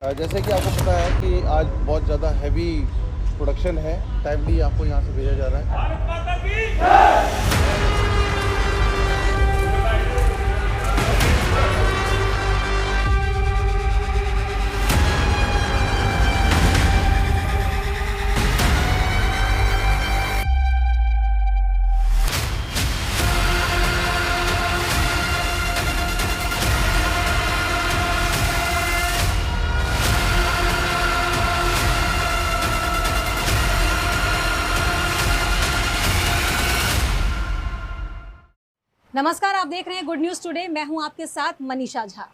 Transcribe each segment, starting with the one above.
जैसे कि आपको पता है कि आज बहुत ज़्यादा हैवी प्रोडक्शन है, टाइमली आपको यहाँ से भेजा जा रहा है। भारत माता की नमस्कार, आप देख रहे हैं गुड न्यूज टुडे। मैं हूं आपके साथ मनीषा झा।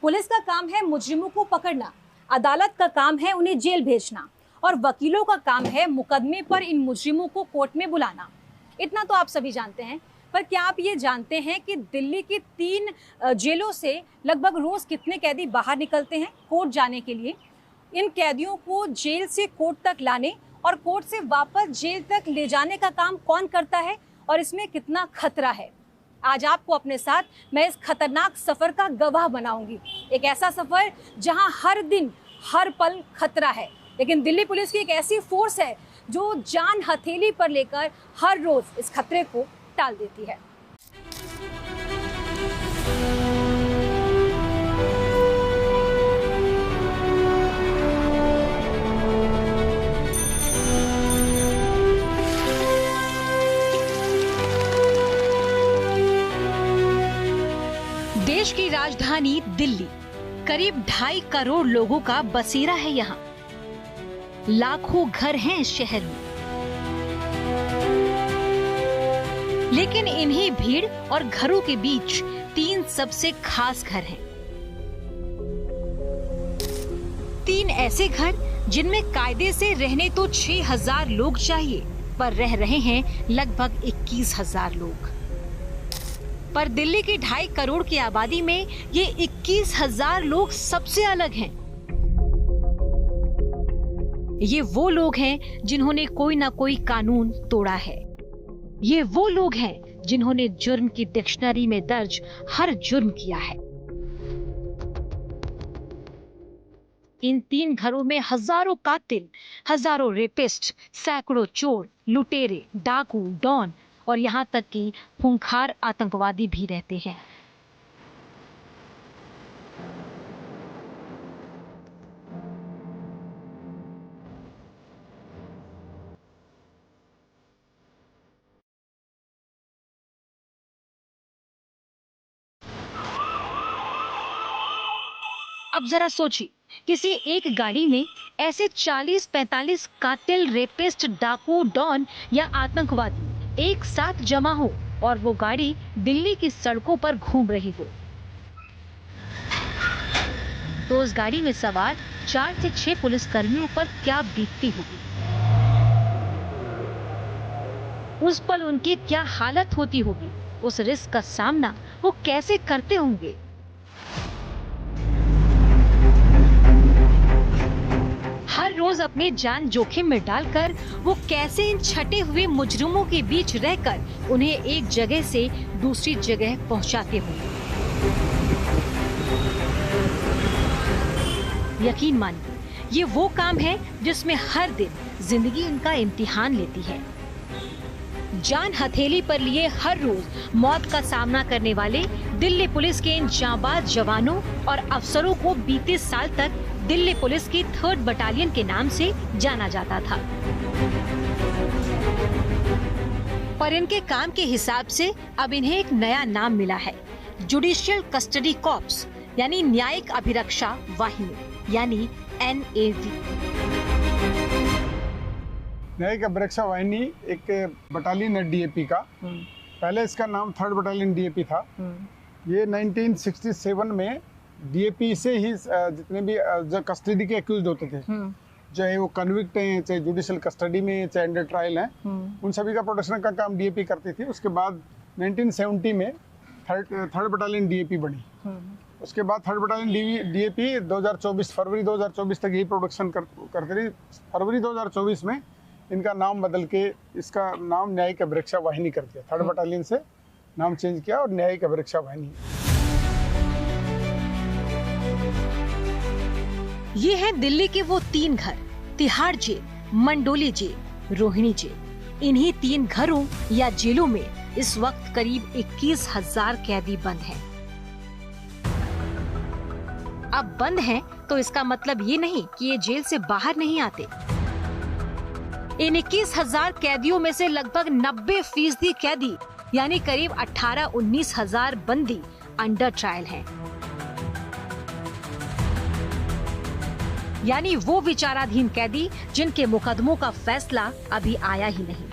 पुलिस का काम है मुजरिमों को पकड़ना, अदालत का काम है उन्हें जेल भेजना और वकीलों का काम है मुकदमे पर इन मुजरिमों को कोर्ट में बुलाना। इतना तो आप सभी जानते हैं, पर क्या आप ये जानते हैं कि दिल्ली की 3 जेलों से लगभग रोज कितने कैदी बाहर निकलते हैं कोर्ट जाने के लिए? इन कैदियों को जेल से कोर्ट तक लाने और कोर्ट से वापस जेल तक ले जाने का काम कौन करता है और इसमें कितना खतरा है? आज आपको अपने साथ मैं इस खतरनाक सफर का गवाह बनाऊंगी। एक ऐसा सफर जहां हर दिन हर पल खतरा है, लेकिन दिल्ली पुलिस की एक ऐसी फोर्स है जो जान हथेली पर लेकर हर रोज इस खतरे को टाल देती है। देश की राजधानी दिल्ली, करीब 2.5 करोड़ लोगों का बसेरा है यहाँ। लाखों घर हैं इस शहर में, लेकिन इन्हीं भीड़ और घरों के बीच 3 सबसे खास घर हैं। 3 ऐसे घर जिनमें कायदे से रहने तो 6,000 लोग चाहिए, पर रह रहे हैं लगभग 21,000 लोग। पर दिल्ली की 2.5 करोड़ की आबादी में ये 21,000 लोग सबसे अलग हैं। ये वो लोग हैं जिन्होंने कोई ना कोई कानून तोड़ा है। ये वो लोग हैं जिन्होंने जुर्म की डिक्शनरी में दर्ज हर जुर्म किया है। इन 3 घरों में हजारों कातिल, हजारों रेपिस्ट, सैकड़ों चोर, लुटेरे, डाकू, डॉन और यहाँ तक कि खूंखार आतंकवादी भी रहते हैं। अब जरा सोचिए, किसी एक गाड़ी में ऐसे 40-45 कातिल, रेपिस्ट, डाकू, डॉन या आतंकवादी एक साथ जमा हो और वो गाड़ी दिल्ली की सड़कों पर घूम रही हो, तो उस गाड़ी में सवार 4 से 6 पुलिसकर्मियों पर क्या बीतती होगी? उस पल उनकी क्या हालत होती होगी? उस रिस्क का सामना वो कैसे करते होंगे? हर रोज अपनी जान जोखिम में डालकर वो कैसे इन छटे हुए मुजरिमों के बीच रहकर उन्हें एक जगह से दूसरी जगह पहुंचाते होंगे। यकीन मानिए, ये वो काम है जिसमें हर दिन जिंदगी उनका इम्तिहान लेती है। जान हथेली पर लिए हर रोज मौत का सामना करने वाले दिल्ली पुलिस के इन जांबाज जवानों और अफसरों को बीते साल तक दिल्ली पुलिस की 3rd बटालियन के नाम से जाना जाता था। पर इनके काम के हिसाब से अब इन्हें एक नया नाम मिला है, जुडिशियल कस्टडी कॉर्प्स, यानी न्यायिक अभिरक्षा वाहिनी, यानी NAV। न्यायिक अभिरक्षा वाहिनी एक बटालियन है DAP का। पहले इसका नाम 3rd बटालियन DAP था। ये 1967 में DAP से ही जितने भी जो कस्टडी के एक्यूज्ड होते थे, चाहे वो कन्विक्ट हैं, चाहे जुडिशियल कस्टडी में, चाहे अंडर ट्रायल हैं, उन सभी का प्रोटेक्शन का काम DAP करती थी। उसके बाद 1970 में 3rd बटालियन DAP बनी। उसके बाद 3rd बटालियन DAP 2024 फरवरी 2024 तक यही प्रोडक्शन करते रही। फरवरी 2024 में इनका नाम बदल के इसका नाम न्यायिक अभिरक्षा वाहिनी कर दिया। 3rd बटालियन से नाम चेंज किया और न्यायिक अभिरक्षा वाहिनी। ये है दिल्ली के वो 3 घर, Tihar jail, Mandoli jail, Rohini jail. इन्हीं 3 घरों या जेलों में इस वक्त करीब 21,000 कैदी बंद हैं। अब बंद हैं तो इसका मतलब ये नहीं कि ये जेल से बाहर नहीं आते। इन 21,000 कैदियों में से लगभग 90% कैदी यानी करीब 18-19,000 बंदी अंडर ट्रायल हैं। यानी वो विचाराधीन कैदी जिनके मुकदमों का फैसला अभी आया ही नहीं।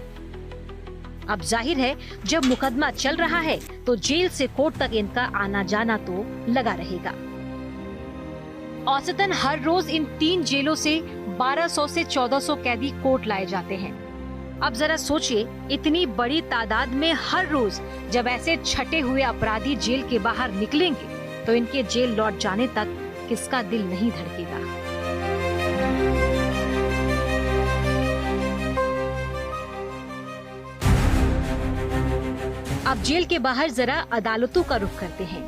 अब जाहिर है जब मुकदमा चल रहा है तो जेल से कोर्ट तक इनका आना जाना तो लगा रहेगा। औसतन हर रोज इन 3 जेलों से 1200 से 1400 कैदी कोर्ट लाए जाते हैं। अब जरा सोचिए, इतनी बड़ी तादाद में हर रोज जब ऐसे छटे हुए अपराधी जेल के बाहर निकलेंगे तो इनके जेल लौट जाने तक किसका दिल नहीं धड़केगा। अब जेल के बाहर जरा अदालतों का रुख करते हैं।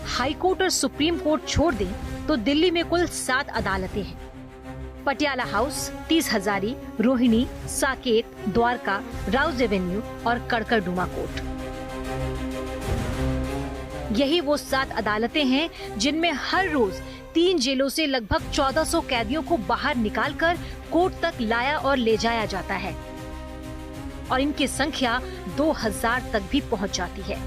हाई कोर्ट और सुप्रीम कोर्ट छोड़ दें तो दिल्ली में कुल 7 अदालतें हैं। पटियाला हाउस, 30 हजारी, रोहिणी, साकेत, द्वारका, राउज एवेन्यू और कड़कड़डुमा कोर्ट। यही वो 7 अदालतें हैं जिनमें हर रोज 3 जेलों से लगभग 1400 कैदियों को बाहर निकालकर कोर्ट तक लाया और ले जाया जाता है और इनकी संख्या 2000 तक भी पहुंच जाती है।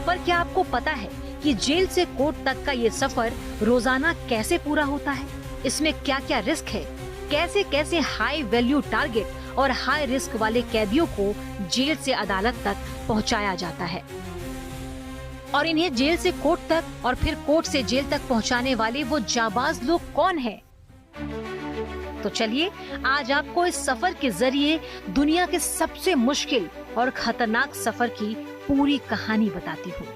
पर क्या आपको पता है कि जेल से कोर्ट तक का ये सफर रोजाना कैसे पूरा होता है? इसमें क्या क्या रिस्क है? कैसे कैसे हाई वैल्यू टारगेट और हाई रिस्क वाले कैदियों को जेल से अदालत तक पहुंचाया जाता है? और इन्हें जेल से कोर्ट तक और फिर कोर्ट से जेल तक पहुंचाने वाले वो जाबाज लोग कौन हैं? तो चलिए आज आपको इस सफर के जरिए दुनिया के सबसे मुश्किल और खतरनाक सफर की पूरी कहानी बताती हूँ।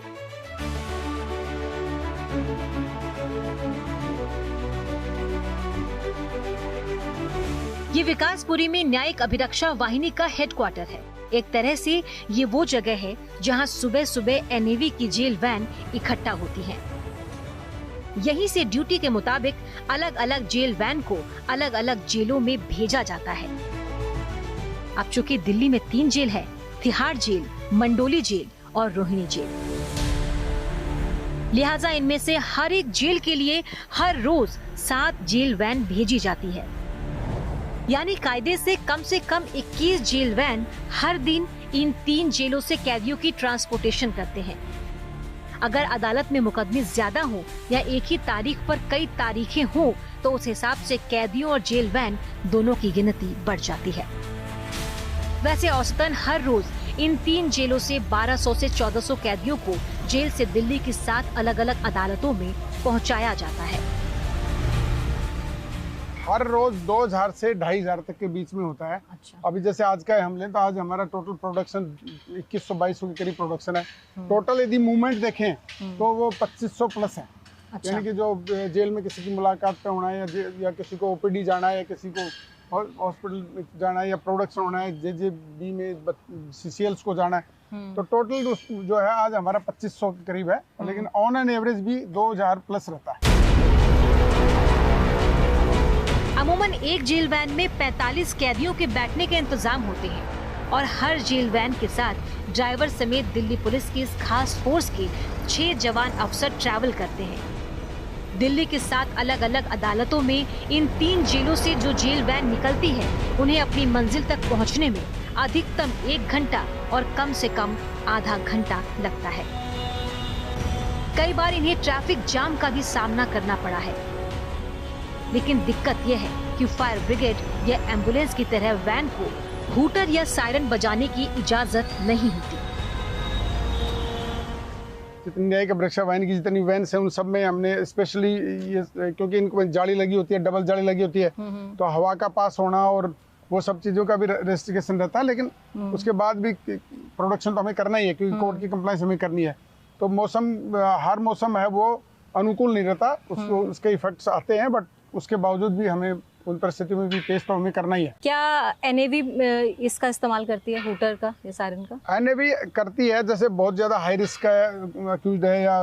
ये विकासपुरी में न्यायिक अभिरक्षा वाहिनी का हेडक्वार्टर है। एक तरह से ये वो जगह है जहाँ सुबह सुबह एनएवी की जेल वैन इकट्ठा होती हैं। यहीं से ड्यूटी के मुताबिक अलग अलग जेल वैन को अलग अलग जेलों में भेजा जाता है। अब चूंकि दिल्ली में 3 जेल है, तिहाड़ जेल, मंडोली जेल और रोहिणी जेल, लिहाजा इनमें से हर एक जेल के लिए हर रोज 7 जेल वैन भेजी जाती है। यानी कायदे से कम 21 जेल वैन हर दिन इन 3 जेलों से कैदियों की ट्रांसपोर्टेशन करते हैं। अगर अदालत में मुकदमे ज्यादा हो या एक ही तारीख पर कई तारीखें हो तो उस हिसाब से कैदियों और जेल वैन दोनों की गिनती बढ़ जाती है। वैसे औसतन हर रोज इन 3 जेलों से 1200 से 1400 कैदियों को जेल से दिल्ली की 7 अलग अलग अदालतों में पहुंचाया जाता है। हर रोज 2000 से 2500 तक के बीच में होता है। अच्छा। अभी जैसे आज का हम लें तो आज हमारा टोटल प्रोडक्शन 2100-2200 के करीब प्रोडक्शन है। टोटल यदि मूवमेंट देखें तो वो 2500 प्लस है। अच्छा। यानी कि जो जेल में किसी की मुलाकात पे होना है या किसी को ओपीडी जाना है या किसी को हॉस्पिटल जाना है या प्रोडक्शन होना है, जेजेबी में सीसीएल्स को जाना है, तो टोटल जो है आज हमारा 2500 के करीब है। लेकिन ऑन एन एवरेज भी 2000 प्लस रहता है। अमूमन एक जेल वैन में 45 कैदियों के बैठने के इंतजाम होते हैं और हर जेल वैन के साथ ड्राइवर समेत दिल्ली पुलिस की इस खास फोर्स के 6 जवान अफसर ट्रैवल करते हैं। दिल्ली के 7 अलग अलग अदालतों में इन 3 जेलों से जो जेल वैन निकलती है उन्हें अपनी मंजिल तक पहुंचने में अधिकतम 1 घंटा और कम से कम आधा घंटा लगता है। कई बार इन्हें ट्रैफिक जाम का भी सामना करना पड़ा है। लेकिन दिक्कत यह है कि फायर ब्रिगेड या एम्बुलेंस की तरह वैन को हूटर या सायरन बजाने की इजाजत नहीं होती। जितनी न्यायिक अभिरक्षा वाहिनी की जितनी वैन्स हैं उन सब में हमने स्पेशली ये, क्योंकि इनको जाली लगी होती है, डबल जाली लगी होती है, तो हवा का पास होना और वो सब चीज़ों का भी रेस्ट्रिक्शन रहता है। लेकिन उसके बाद भी प्रोडक्शन तो हमें करना ही है क्योंकि कोर्ट की कंप्लाइंस हमें करनी है। तो मौसम, हर मौसम है वो अनुकूल नहीं रहता, उसको उसके इफेक्ट्स आते हैं, बट उसके बावजूद भी हमें उन परिस्थितियों में भी पेश तो हमें करना ही है। क्या एनएवी इसका इस्तेमाल करती है, हूटर का या सायरन का? एनएवी करती है, जैसे बहुत ज्यादा हाई रिस्क एक्यूज्ड है या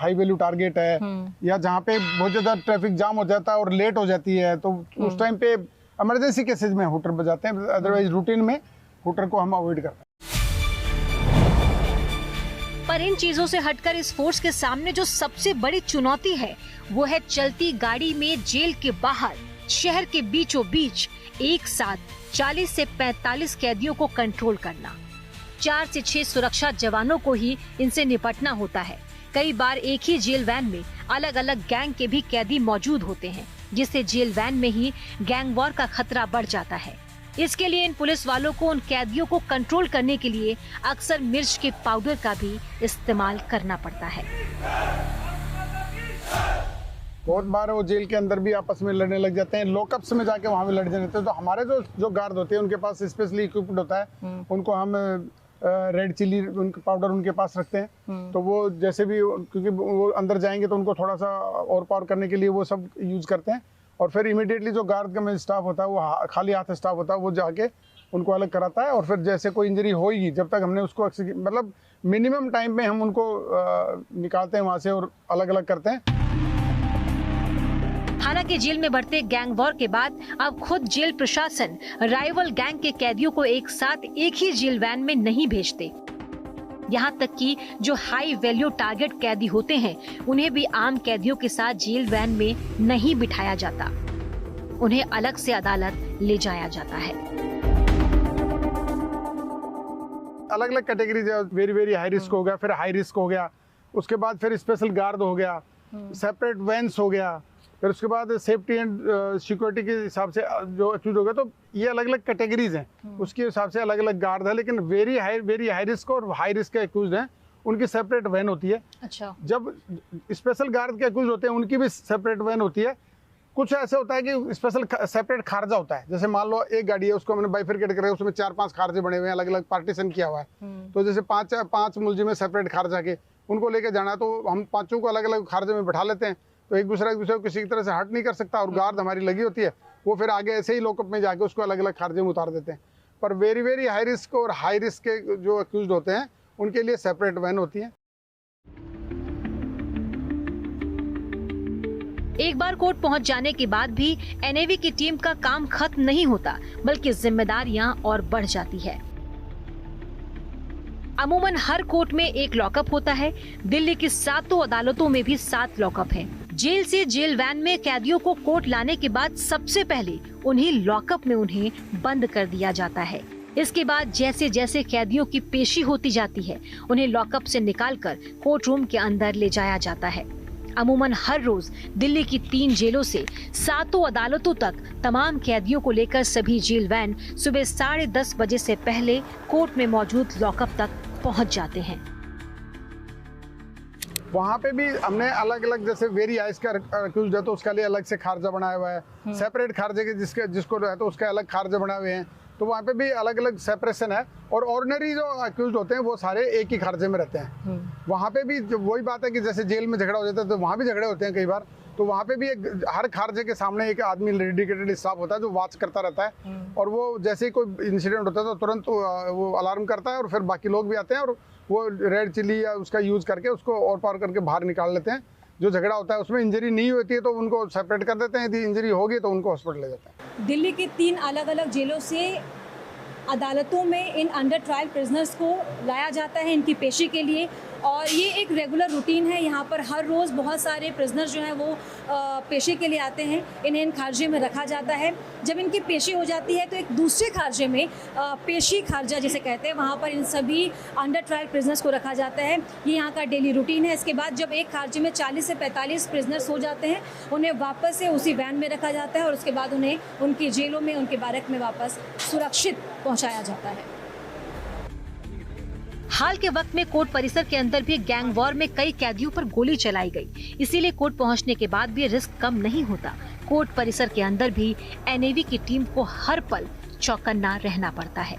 हाई वैल्यू टारगेट है या जहाँ पे बहुत ज्यादा ट्रैफिक जाम हो जाता है और लेट हो जाती है, तो उस टाइम पे इमरजेंसी केसेज में हूटर बजाते हैं। अदरवाइज रूटीन में हूटर को हम अवॉइड करते हैं। पर इन चीजों से हटकर इस फोर्स के सामने जो सबसे बड़ी चुनौती है वो है चलती गाड़ी में जेल के बाहर शहर के बीचों बीच एक साथ 40 से 45 कैदियों को कंट्रोल करना। 4 से 6 सुरक्षा जवानों को ही इनसे निपटना होता है। कई बार एक ही जेल वैन में अलग अलग गैंग के भी कैदी मौजूद होते हैं, जिससे जेल वैन में ही गैंग वॉर का खतरा बढ़ जाता है। इसके लिए इन पुलिस वालों को उन कैदियों को कंट्रोल करने के लिए अक्सर मिर्च के पाउडर का भी इस्तेमाल करना पड़ता है। बहुत बार वो जेल के अंदर भी आपस में लड़ने लग जाते हैं, लॉकअप्स में जाके वहाँ भी लड़ने लगते हैं। तो हमारे जो गार्ड होते हैं उनके पास स्पेशली इक्विप्ड होता है, उनको हम रेड चिली उनके पाउडर उनके पास रखते हैं। तो वो जैसे भी, क्योंकि वो अंदर जाएंगे तो उनको थोड़ा सा और पावर करने के लिए वो सब यूज करते हैं। और फिर इमीडिएटली जो गार्ड का में स्टाफ होता है, वो खाली हाथ स्टाफ होता है, वो जाके उनको अलग कराता है। और फिर जैसे कोई इंजरी होगी, जब तक हमने उसको मतलब मिनिमम टाइम में हम उनको निकालते हैं वहाँ से और अलग अलग करते हैं। हालांकि जेल में बढ़ते गैंग वॉर के बाद अब खुद जेल प्रशासन राइवल गैंग के कैदियों को एक साथ एक ही जेल वैन में नहीं भेजते। यहाँ तक कि जो हाई वैल्यू टारगेट कैदी होते हैं, उन्हें भी आम कैदियों के साथ जेल वैन में नहीं बिठाया जाता। उन्हें अलग से अदालत ले जाया जाता है। अलग अलग कैटेगरीज है, वेरी वेरी हाई रिस्क हो गया, फिर हाई रिस्क हो गया, उसके बाद फिर स्पेशल गार्ड हो गया, सेपरेट वैन्स हो गया, फिर उसके बाद सेफ्टी एंड सिक्योरिटी के हिसाब से जो अक्यूज हो गया। तो ये अलग अलग कैटेगरीज हैं, उसके हिसाब से अलग अलग गार्ड है। लेकिन वेरी हाई रिस्क और हाई रिस्क के अक्यूज हैं, उनकी सेपरेट वैन होती है। अच्छा। जब स्पेशल गार्ड के अक्यूज होते हैं, उनकी भी सेपरेट वैन होती है। कुछ ऐसे होता है कि स्पेशल सेपरेट खारजा होता है। जैसे मान लो एक गाड़ी है, उसको हमने बाइफरकेट करके उसमें 4-5 खारजे बने हुए हैं, अलग अलग पार्टीशन किया हुआ है। तो जैसे 5 मुलजिम है सेपरेट खारजा के, उनको लेके जाना है, तो हम 5 को अलग अलग खारजे में बैठा लेते हैं। तो एक दूसरे को किसी की तरह से हट नहीं कर सकता, और गार्ड हमारी लगी होती है, वो फिर आगे ऐसे ही लॉकअप में जाके उसको अलग अलग खारजे में उतार देते हैं। पर वेरी वेरी हाई रिस्क और हाई रिस्क के जो अक्यूज्ड होते हैं, उनके लिए सेपरेट वैन होती है। एक बार कोर्ट पहुंच जाने के बाद भी एनएवी की टीम का काम खत्म नहीं होता, बल्कि जिम्मेदारियां और बढ़ जाती है। अमूमन हर कोर्ट में एक लॉकअप होता है। दिल्ली की 7 अदालतों में भी 7 लॉकअप हैं। जेल से जेल वैन में कैदियों को कोर्ट लाने के बाद सबसे पहले उन्हें लॉकअप में उन्हें बंद कर दिया जाता है। इसके बाद जैसे जैसे कैदियों की पेशी होती जाती है, उन्हें लॉकअप से निकालकर कोर्ट रूम के अंदर ले जाया जाता है। अमूमन हर रोज दिल्ली की 3 जेलों से 7 अदालतों तक तमाम कैदियों को लेकर सभी जेल वैन सुबह 10:30 बजे से पहले कोर्ट में मौजूद लॉकअप तक पहुंच जाते हैं। वहाँ पे भी हमने अलग अलग, जैसे वेरी हाई का अक्यूज्ड है तो उसके लिए अलग से खारजा बनाया हुआ है, सेपरेट खारजे के जिसको है तो उसके अलग खारजे बनाए हुए हैं। तो वहाँ पे भी अलग अलग सेपरेशन है। और ऑर्डिनरी जो अक्यूज्ड होते हैं वो सारे एक ही खारजे में रहते हैं। वहाँ पे भी वही बात है कि जैसे जेल में झगड़ा हो जाता है तो वहाँ भी झगड़े होते हैं कई बार। तो वहाँ पे भी हर खारजे के सामने एक आदमी डेडिकेटेड स्टाफ होता है जो वॉच करता रहता है। और वो जैसे ही कोई इंसिडेंट होता है तो तुरंत वो अलार्म करता है, और फिर बाकी लोग भी आते हैं और वो रेड चिली या उसका यूज़ करके उसको और पार करके बाहर निकाल लेते हैं। जो झगड़ा होता है उसमें इंजरी नहीं होती है तो उनको सेपरेट कर देते हैं, यदि इंजरी होगी तो उनको हॉस्पिटल ले जाते हैं। दिल्ली की 3 अलग अलग जेलों से अदालतों में इन अंडर ट्रायल प्रिजनर्स को लाया जाता है इनकी पेशी के लिए। और ये एक रेगुलर रूटीन है। यहाँ पर हर रोज़ बहुत सारे प्रिजनर्स जो हैं वो पेशी के लिए आते हैं। इन्हें इन खारजे में रखा जाता है। जब इनकी पेशी हो जाती है तो एक दूसरे खारजे में पेशी खारजा जिसे कहते हैं, वहाँ पर इन सभी अंडर ट्रायल प्रिजनर्स को रखा जाता है। ये यहाँ का डेली रूटीन है। इसके बाद जब एक खारजे में 40 से 45 प्रिजनर्स हो जाते हैं, उन्हें वापस से उसी वैन में रखा जाता है और उसके बाद उन्हें उनकी जेलों में, उनके बैरक में वापस सुरक्षित पहुँचाया जाता है। हाल के वक्त में कोर्ट परिसर के अंदर भी गैंग वॉर में कई कैदियों पर गोली चलाई गई। इसीलिए कोर्ट पहुंचने के बाद भी रिस्क कम नहीं होता। कोर्ट परिसर के अंदर भी एनएवी की टीम को हर पल चौकन्ना रहना पड़ता है।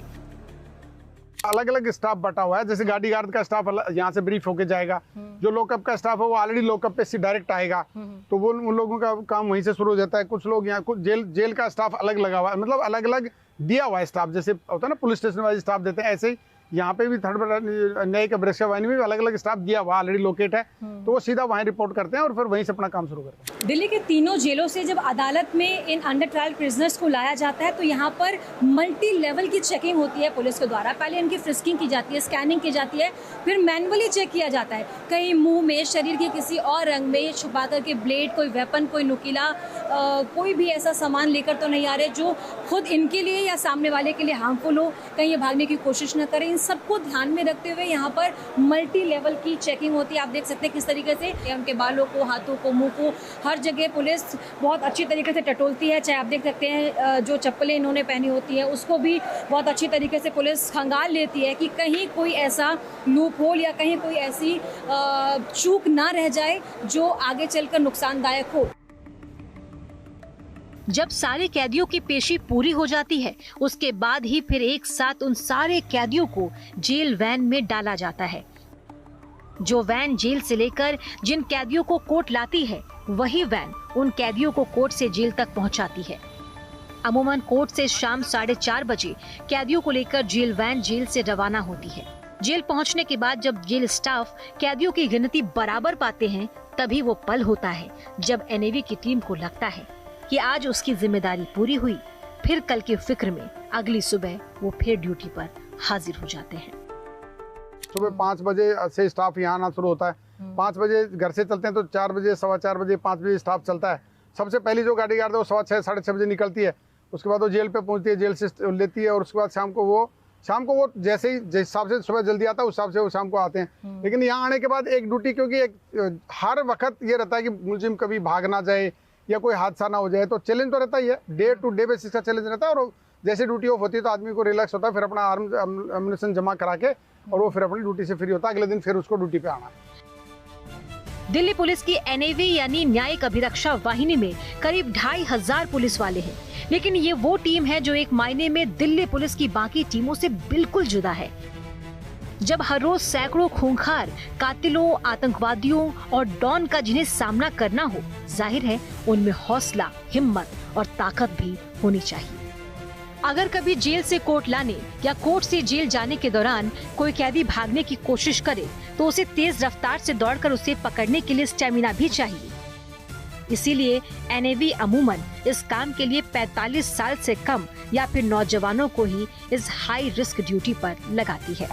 अलग अलग स्टाफ बटा हुआ है। जैसे गाड़ी गार्ड का स्टाफ यहाँ से ब्रीफ होके जाएगा, जो लॉकअप का स्टाफ है वो ऑलरेडी लॉकअप पे से डायरेक्ट आएगा, तो वो उन लोगों का काम वहीं से शुरू हो जाता है। कुछ लोग यहाँ, कुछ जेल का स्टाफ अलग लगा हुआ है, मतलब अलग अलग दिया हुआ है स्टाफ। जैसे होता है ना पुलिस स्टेशन वाइज स्टाफ देते हैं, ऐसे ही यहाँ पे भी थर्ड न्यायिक अभिरक्षा वाहिनी में अलग अलग स्टाफ दिया हुआ ऑलरेडी लोकेट है, तो वो सीधा वहीं रिपोर्ट करते हैं और फिर वहीं से अपना काम शुरू करते हैं। दिल्ली के तीनों जेलों से जब अदालत में इन अंडर ट्रायल प्रिजनर्स को लाया जाता है तो यहाँ पर मल्टी लेवल की चेकिंग होती है पुलिस के द्वारा। पहले इनकी फ्रिस्किंग की जाती है, स्कैनिंग की जाती है, फिर मैनुअली चेक किया जाता है। कहीं मुंह में, शरीर के किसी और रंग में छुपा करके ब्लेड, कोई वेपन, कोई नुकीला कोई भी ऐसा सामान लेकर तो नहीं आ रहे जो खुद इनके लिए या सामने वाले के लिए हार्मफुल हो, कहीं ये भागने की कोशिश न करें। इन सबको ध्यान में रखते हुए यहाँ पर मल्टी लेवल की चेकिंग होती है। आप देख सकते हैं किस तरीके से उनके बालों को, हाथों को, मुंह को, हर जगह पुलिस बहुत अच्छी तरीके से टटोलती है। चाहे आप देख सकते हैं जो चप्पलें इन्होंने पहनी होती है उसको भी बहुत अच्छी तरीके से पुलिस खंगाल लेती है कि कहीं कोई ऐसा लूप होल या कहीं कोई ऐसी चूक ना रह जाए जो आगे चलकर नुकसानदायक हो। जब सारे कैदियों की पेशी पूरी हो जाती है उसके बाद ही फिर एक साथ उन सारे कैदियों को जेल वैन में डाला जाता है। जो वैन जेल से लेकर जिन कैदियों को कोर्ट लाती है वही वैन उन कैदियों को कोर्ट से जेल तक पहुंचाती है। अमूमन कोर्ट से शाम 4:30 बजे कैदियों को लेकर जेल वैन जेल से रवाना होती है। जेल पहुंचने के बाद जब जेल स्टाफ कैदियों की गिनती बराबर पाते हैं तभी वो पल होता है जब एनएवी की टीम को लगता है कि आज उसकी जिम्मेदारी पूरी हुई। फिर कल की फिक्र में अगली सुबह वो फिर ड्यूटी पर हाजिर हो जाते हैं। सुबह 5 बजे से स्टाफ यहाँ आना शुरू होता है। 5 बजे घर से चलते हैं तो 4 बजे, 4:15 बजे, 5 बजे स्टाफ चलता है। सबसे पहली जो गाड़ी गार्ड है वो 6:15, 6:30 बजे निकलती है। उसके बाद वो जेल पे पहुंचती है, जेल से लेती है और उसके बाद शाम को वो जैसे ही जिस हिसाब से सुबह जल्दी आता है उस हिसाब से वो शाम को आते हैं। लेकिन यहाँ आने के बाद एक ड्यूटी, क्योंकि एक हर वक्त ये रहता है कि मुलजिम कभी भाग ना जाए या कोई हादसा ना हो जाए, तो चैलेंज तो रहता ही है, डे टू डे बेसिस का चैलेंज रहता है। और जैसे ड्यूटी ऑफ होती है तो आदमी को रिलैक्स होता है, फिर अपना एम्युनिशन जमा करा के और वो फिर अपनी ड्यूटी से फ्री होता है। अगले दिन फिर उसको ड्यूटी पे आना है। दिल्ली पुलिस की एनएवी यानी न्यायिक अभिरक्षा वाहिनी में करीब 2,500 पुलिस वाले हैं, लेकिन ये वो टीम है जो एक मायने में दिल्ली पुलिस की बाकी टीमों से बिल्कुल जुदा है। जब हर रोज सैकड़ों खूंखार कातिलों, आतंकवादियों और डॉन का जिन्हें सामना करना हो, जाहिर है उनमें हौसला, हिम्मत और ताकत भी होनी चाहिए। अगर कभी जेल से कोर्ट लाने या कोर्ट से जेल जाने के दौरान कोई कैदी भागने की कोशिश करे तो उसे तेज रफ्तार से दौड़कर उसे पकड़ने के लिए स्टेमिना भी चाहिए। इसीलिए एनएवी अमूमन इस काम के लिए 45 साल से कम या फिर नौजवानों को ही इस हाई रिस्क ड्यूटी पर लगाती है।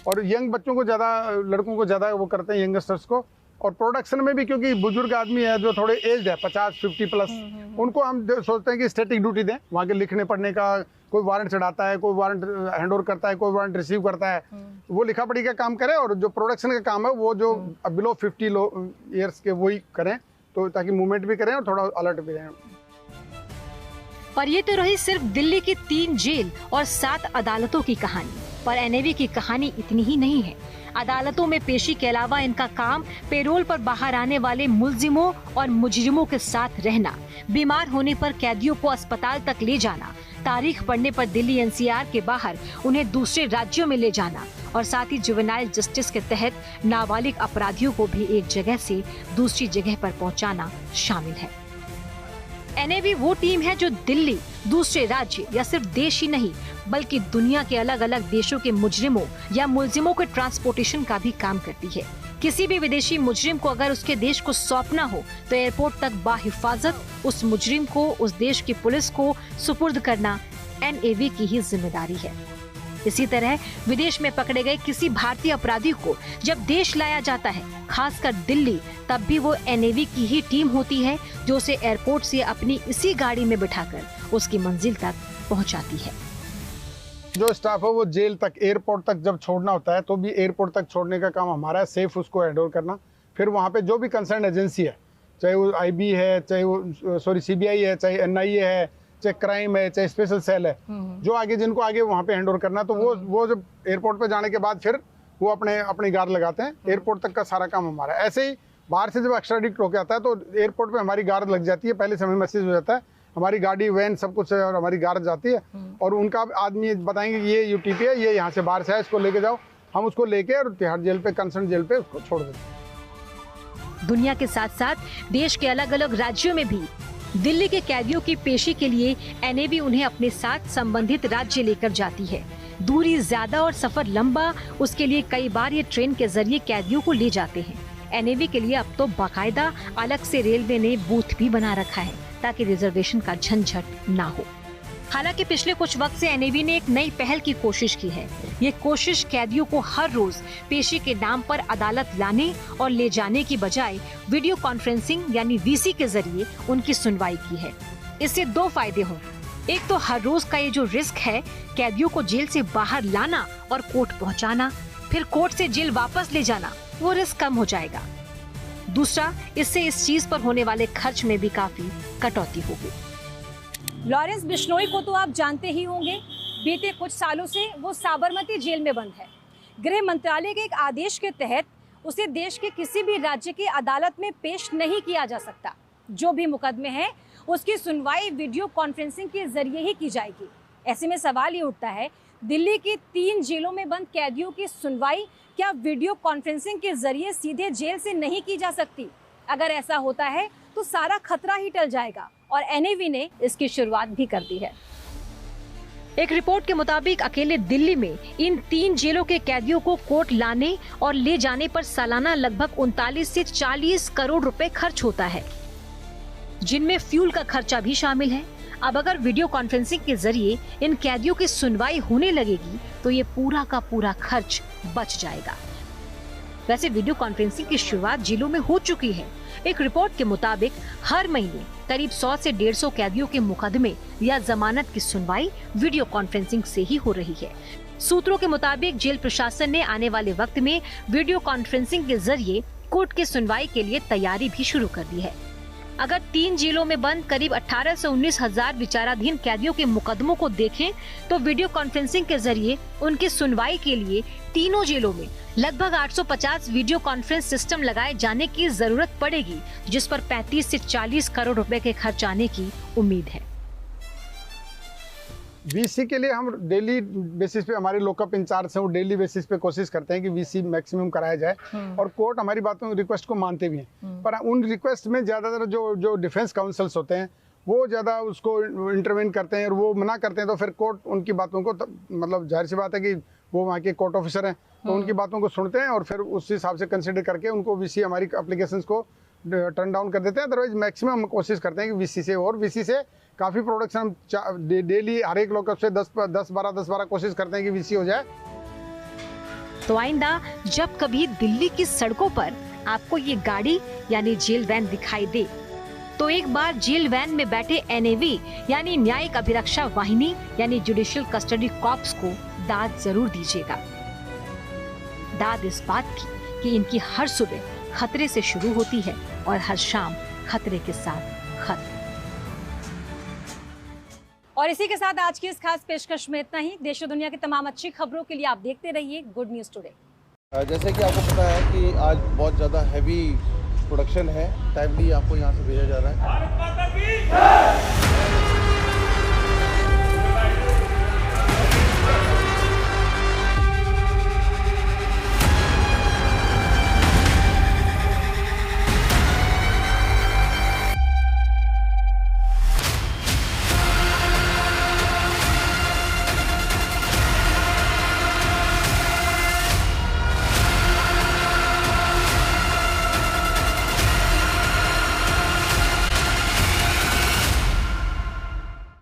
और यंग बच्चों को ज़्यादा, लड़कों को ज़्यादा वो करते हैं, यंगस्टर्स को। और प्रोडक्शन में भी, क्योंकि बुजुर्ग आदमी है जो थोड़े एज्ड है, 50-50 प्लस, उनको हम सोचते हैं कि स्टैटिक ड्यूटी दें। वहाँ के लिखने पढ़ने का, कोई वारंट चढ़ाता है, कोई वारंट हैंडओवर करता है, कोई वारंट रिसीव करता है, वो लिखा पढ़ी का काम करे। और जो प्रोडक्शन का काम है वो जो बिलो 50 ईयर्स के वही करें, तो ताकि मूवमेंट भी करें और थोड़ा अलर्ट भी रहें। पर ये तो रही सिर्फ दिल्ली की 3 जेल और 7 अदालतों की कहानी। पर एनएवी की कहानी इतनी ही नहीं है। अदालतों में पेशी के अलावा इनका काम पेरोल पर बाहर आने वाले मुल्जिमों और मुजरिमों के साथ रहना, बीमार होने पर कैदियों को अस्पताल तक ले जाना, तारीख पढ़ने पर दिल्ली एनसीआर के बाहर उन्हें दूसरे राज्यों में ले जाना और साथ ही जुवेनाइल जस्टिस के तहत नाबालिग अपराधियों को भी एक जगह से दूसरी जगह पर पहुंचाना शामिल है। एनएवी वो टीम है जो दिल्ली, दूसरे राज्य या सिर्फ देश ही नहीं बल्कि दुनिया के अलग अलग देशों के मुजरिमों या मुल्जिमों के ट्रांसपोर्टेशन का भी काम करती है। किसी भी विदेशी मुजरिम को अगर उसके देश को सौंपना हो तो एयरपोर्ट तक बाहिफाजत उस मुजरिम को उस देश की पुलिस को सुपुर्द करना एनएवी की ही जिम्मेदारी है। इसी तरह विदेश में पकड़े गए किसी भारतीय अपराधी को जब देश लाया जाता है, खासकर दिल्ली, तब भी वो एनएवी की ही टीम होती है जो उसे एयरपोर्ट से अपनी इसी गाड़ी में बिठाकर उसकी मंजिल तक पहुंचाती है। जो स्टाफ है वो जेल तक, एयरपोर्ट तक जब छोड़ना होता है तो भी एयरपोर्ट तक छोड़ने का काम हमारा है, सेफ उसको हैंडओवर करना। फिर वहाँ पे जो भी कंसर्न एजेंसी है, चाहे वो आईबी है, चाहे वो सीबीआई है, चाहे एनआईए है, चाहे क्राइम है, चाहे स्पेशल सेल है, जो आगे जिनको आगे वहाँ पे हैंडओवर करना, तो वो जब एयरपोर्ट पे जाने के बाद फिर वो अपनी गार्ड लगाते हैं। एयरपोर्ट तक का सारा काम हमारा है। ऐसे ही बाहर से जब एक्स्ट्राडिक्ट होके आता है तो एयरपोर्ट पे हमारी गार्ड लग जाती है, पहले से हमें मैसेज हो जाता है, हमारी गाड़ी वैन सब कुछ है और हमारी गार्ड जाती है और उनका आदमी बताएंगे कि ये यूटीपी है, ये यहाँ से बाहर से है, इसको लेके जाओ। हम उसको लेके और तिहाड़ जेल पे, कंसर्न जेल पे उसको छोड़ देते हैं। दुनिया के साथ साथ देश के अलग अलग राज्यों में भी दिल्ली के कैदियों की पेशी के लिए एनएवी उन्हें अपने साथ संबंधित राज्य लेकर जाती है। दूरी ज्यादा और सफर लंबा, उसके लिए कई बार ये ट्रेन के जरिए कैदियों को ले जाते हैं। एनएवी के लिए अब तो बाकायदा अलग से रेलवे ने बूथ भी बना रखा है ताकि रिजर्वेशन का झंझट ना हो। हालांकि पिछले कुछ वक्त से एनएवी ने एक नई पहल की कोशिश की है। ये कोशिश कैदियों को हर रोज पेशी के नाम पर अदालत लाने और ले जाने की बजाय वीडियो कॉन्फ्रेंसिंग यानी वीसी के जरिए उनकी सुनवाई की है। इससे दो फायदे होंगे। एक तो हर रोज का ये जो रिस्क है कैदियों को जेल से बाहर लाना और कोर्ट पहुंचाना, फिर कोर्ट से जेल वापस ले जाना, वो रिस्क कम हो जाएगा। दूसरा, इससे इस चीज पर होने वाले खर्च में भी काफी कटौती होगी। लॉरेंस बिश्नोई को तो आप जानते ही होंगे। बीते कुछ सालों से वो साबरमती जेल में बंद है। गृह मंत्रालय के एक आदेश के तहत उसे देश के किसी भी राज्य की अदालत में पेश नहीं किया जा सकता। जो भी मुकदमे हैं उसकी सुनवाई वीडियो कॉन्फ्रेंसिंग के जरिए ही की जाएगी। ऐसे में सवाल ये उठता है, दिल्ली की 3 जेलों में बंद कैदियों की सुनवाई क्या वीडियो कॉन्फ्रेंसिंग के जरिए सीधे जेल से नहीं की जा सकती? अगर ऐसा होता है तो सारा खतरा ही टल जाएगा और एनएवी ने इसकी शुरुआत भी कर दी है। एक रिपोर्ट के मुताबिक अकेले दिल्ली में इन 3 जेलों के कैदियों को कोर्ट लाने और ले जाने पर सालाना लगभग 39 से 40 करोड़ रुपए खर्च होता है, जिनमें फ्यूल का खर्चा भी शामिल है। अब अगर वीडियो कॉन्फ्रेंसिंग के जरिए इन कैदियों की सुनवाई होने लगेगी तो ये पूरा का पूरा खर्च बच जाएगा। वैसे वीडियो कॉन्फ्रेंसिंग की शुरुआत जेलों में हो चुकी है। एक रिपोर्ट के मुताबिक हर महीने करीब 100 से 150 कैदियों के मुकदमे या जमानत की सुनवाई वीडियो कॉन्फ्रेंसिंग से ही हो रही है। सूत्रों के मुताबिक जेल प्रशासन ने आने वाले वक्त में वीडियो कॉन्फ्रेंसिंग के जरिए कोर्ट की सुनवाई के लिए तैयारी भी शुरू कर दी है। अगर 3 जेलों में बंद करीब 18 से 19 हजार विचाराधीन कैदियों के मुकदमों को देखें तो वीडियो कॉन्फ्रेंसिंग के जरिए उनकी सुनवाई के लिए तीनों जेलों में लगभग 850 वीडियो कॉन्फ्रेंस सिस्टम लगाए जाने की जरूरत पड़ेगी, जिस पर 35 से 40 करोड़ रुपए के खर्च आने की उम्मीद है। वीसी के लिए हम डेली बेसिस पे, हमारे लॉकअप इंचार्ज हैं वो डेली बेसिस पे कोशिश करते हैं कि वीसी मैक्सिमम कराया जाए और कोर्ट हमारी बातों रिक्वेस्ट को मानते भी हैं। पर उन रिक्वेस्ट में ज़्यादातर जो डिफेंस काउंसिल्स होते हैं वो ज़्यादा उसको इंटरवेन करते हैं और वो मना करते हैं, तो फिर कोर्ट उनकी बातों को मतलब जाहिर सी बात है कि वो वहाँ के कोर्ट ऑफिसर हैं तो उनकी बातों को सुनते हैं और फिर उस हिसाब से कंसिडर करके उनको वीसी हमारी एप्लीकेशंस को टर्न डाउन कर देते हैं। अदरवाइज मैक्सिमम हम कोशिश करते हैं कि वीसी से, और वीसी से काफ़ी प्रोडक्शन हम डेली हर एक लॉकअप से 10-12 कोशिश करते हैं कि वीसी हो जाए। तो आइंदा जब कभी दिल्ली की सड़कों पर आपको ये गाड़ी यानी जेल वैन दिखाई दे तो एक बार जेल वैन में बैठे एनएवी यानी न्यायिक अभिरक्षा वाहिनी यानी जुडिशियल कस्टडी कॉर्प्स को दाद जरूर दीजिएगा। दाद इस बात की कि इनकी हर सुबह खतरे से शुरू होती है और हर शाम खतरे के साथ खत्म। और इसी के साथ आज की इस खास पेशकश में इतना ही। देश और दुनिया की तमाम अच्छी खबरों के लिए आप देखते रहिए गुड न्यूज टुडे। जैसे कि आपको पता है कि आज बहुत ज़्यादा हैवी प्रोडक्शन है, टाइमली आपको यहाँ से भेजा जा रहा है।